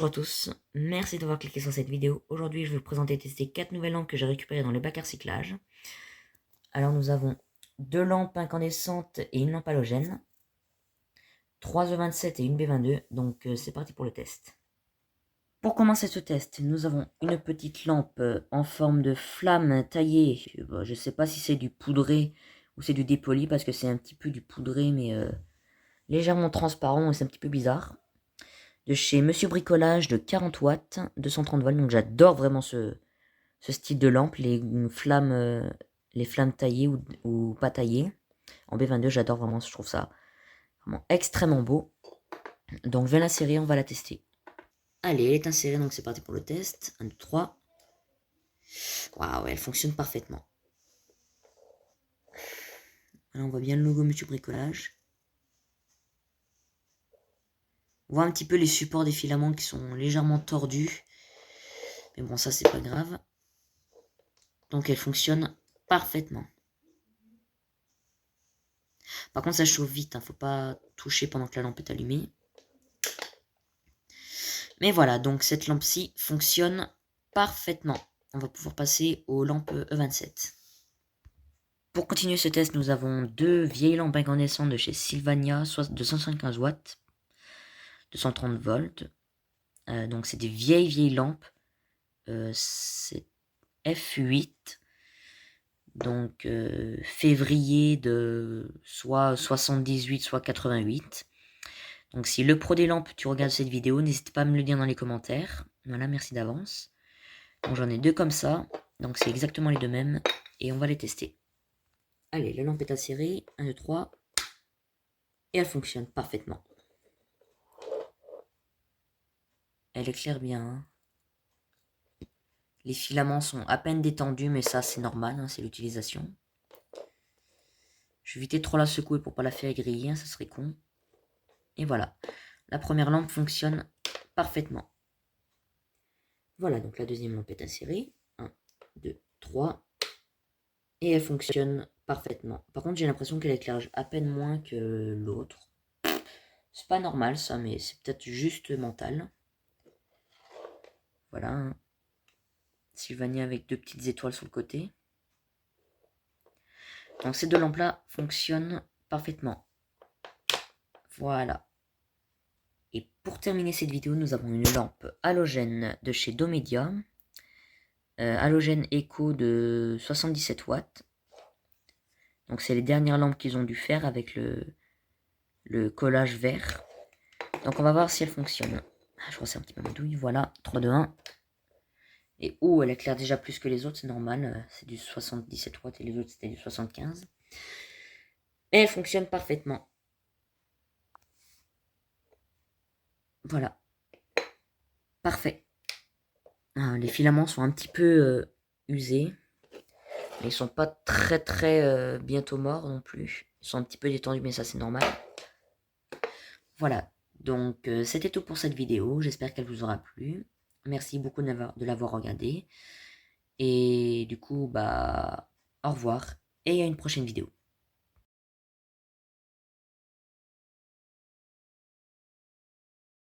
Bonjour à tous, merci d'avoir cliqué sur cette vidéo. Aujourd'hui, je vais vous présenter et tester 4 nouvelles lampes que j'ai récupérées dans le bac à recyclage. Alors, nous avons 2 lampes incandescentes et une lampe halogène, 3 E27 et une B22, donc c'est parti pour le test. Pour commencer ce test, nous avons une petite lampe en forme de flamme taillée. Je ne sais pas si c'est du poudré ou c'est du dépoli parce que c'est un petit peu du poudré mais légèrement transparent et c'est un petit peu bizarre. De chez Monsieur Bricolage de 40 watts, 230 volts. Donc j'adore vraiment ce style de lampe, les flammes taillées ou pas taillées. En B22, j'adore vraiment, je trouve ça vraiment extrêmement beau. Donc je vais l'insérer, on va la tester. Allez, elle est insérée, donc c'est parti pour le test. 1, 2, 3. Waouh, elle fonctionne parfaitement. Là, on voit bien le logo Monsieur Bricolage. On voit un petit peu les supports des filaments qui sont légèrement tordus. Mais bon, ça, c'est pas grave. Donc, elle fonctionne parfaitement. Par contre, ça chauffe vite, hein, faut pas toucher pendant que la lampe est allumée. Mais voilà, donc cette lampe-ci fonctionne parfaitement. On va pouvoir passer aux lampes E27. Pour continuer ce test, nous avons 2 vieilles lampes incandescentes de chez Sylvania, de 175 watts, 230 volts. Donc c'est des vieilles lampes. C'est F8. Donc février de soit 78, soit 88. Donc si le pro des lampes, tu regardes cette vidéo, n'hésite pas à me le dire dans les commentaires. Voilà, merci d'avance. Donc j'en ai 2 comme ça. Donc c'est exactement les 2 mêmes. Et on va les tester. Allez, la lampe est insérée. 1, 2, 3. Et elle fonctionne parfaitement. Elle éclaire bien. Hein. Les filaments sont à peine détendus, mais ça c'est normal, hein, c'est l'utilisation. Je vais éviter trop la secouer pour pas la faire griller, hein, ça serait con. Et voilà, la première lampe fonctionne parfaitement. Voilà, donc la deuxième lampe est insérée. 1, 2, 3. Et elle fonctionne parfaitement. Par contre, j'ai l'impression qu'elle éclaire à peine moins que l'autre. C'est pas normal ça, mais c'est peut-être juste mental. Voilà. Hein. Sylvania avec 2 petites étoiles sur le côté. Donc ces 2 lampes-là fonctionnent parfaitement. Voilà. Et pour terminer cette vidéo, nous avons une lampe halogène de chez Domedia. Halogène Eco de 77 watts. Donc c'est les dernières lampes qu'ils ont dû faire avec le collage vert. Donc on va voir si elle fonctionne. Je resserre un petit peu ma douille. Voilà, 3, 2, 1. Et oh, elle éclaire déjà plus que les autres, c'est normal. C'est du 77 watts et les autres c'était du 75. Et elle fonctionne parfaitement. Voilà. Parfait. Les filaments sont un petit peu usés. Mais ils sont pas très bientôt morts non plus. Ils sont un petit peu détendus, mais ça c'est normal. Voilà. Donc c'était tout pour cette vidéo. J'espère qu'elle vous aura plu. Merci beaucoup de l'avoir regardé. Et du coup, bah, au revoir. Et à une prochaine vidéo.